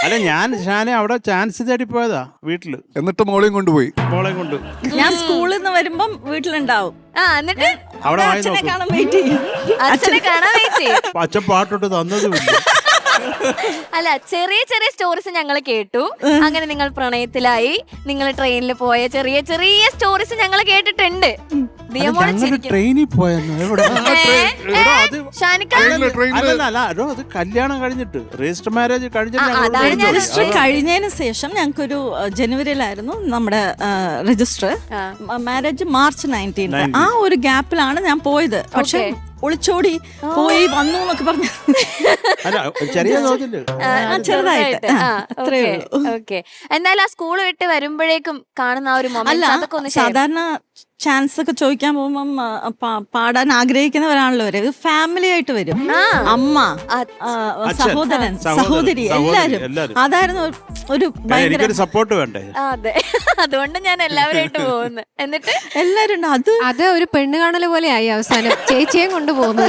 അല്ല ഞാൻ ഷാനെ അവിടെ ചാൻസ് തേടി പോയതാ വീട്ടില്. എന്നിട്ട് മോളെയും കൊണ്ടുപോയി. മോളെ കൊണ്ട് ഞാൻ സ്കൂളിൽ നിന്ന് വരുമ്പം വീട്ടിലുണ്ടാവും. എന്നിട്ട് അവിടെ വായി അച്ഛനെ നോക്കും. കാണാൻ വെയിറ്റ് ചെയ്യും. അച്ഛനെ കാണാൻ വെയിറ്റ് ചെയ്യും. അച്ഛൻ പാട്ടോട്ട് തന്നതുമില്ല. അല്ല, ചെറിയ ചെറിയ സ്റ്റോറീസ് ഞങ്ങൾ കേട്ടു. അങ്ങനെ നിങ്ങൾ പ്രണയത്തിലായി, നിങ്ങൾ ട്രെയിനിൽ പോയ ചെറിയ ചെറിയ സ്റ്റോറീസ് ഞങ്ങൾ കേട്ടിട്ടുണ്ട്. ട്രെയിനിൽ പോയെന്ന് എവിടെ? ഷാനിക്ക അല്ല അത് കല്യാണം കഴിഞ്ഞിട്ട് രജിസ്റ്റർ മാരേജ് അതാണ് ഞാൻ രജിസ്റ്റർ കഴിഞ്ഞതിന് ശേഷം ഞങ്ങൾക്കൊരു ജനുവരിയിലായിരുന്നു നമ്മുടെ രജിസ്റ്റർ. Marriage March 19. ആ ഒരു ഗ്യാപ്പിലാണ് ഞാൻ പോയത്. പക്ഷെ ഒളിച്ചോടി പോയി വന്നു എന്നൊക്കെ പറഞ്ഞു. ചെറിയ തോതില് ചെറുതായിട്ട്. ഓക്കെ. എന്നാലും ആ സ്കൂൾ വിട്ട് വരുമ്പോഴേക്കും കാണുന്ന ആ ഒരു മൊമെന്റ് അതൊക്കെ ഒന്ന് സാധാരണ ചാൻസ് ഒക്കെ ചോദിക്കാൻ പോകുമ്പം പാടാൻ ആഗ്രഹിക്കുന്നവരാണല്ലോ അവര്. ഫാമിലി ആയിട്ട് വരും. അമ്മ, സഹോദരൻ, സഹോദരി, എല്ലാരും. അതായിരുന്നു ഒരു ഭയങ്കര സപ്പോർട്ട് വേണ്ടേ. അതെ, അതുകൊണ്ട് ഞാൻ എല്ലാവരായിട്ട് പോകുന്നു. എന്നിട്ട് എല്ലാരും അത് ഒരു പെണ്ണ് കാണല് പോലെ ആയി അവസാനം ചേച്ചിയെ കൊണ്ടുപോകുന്നു.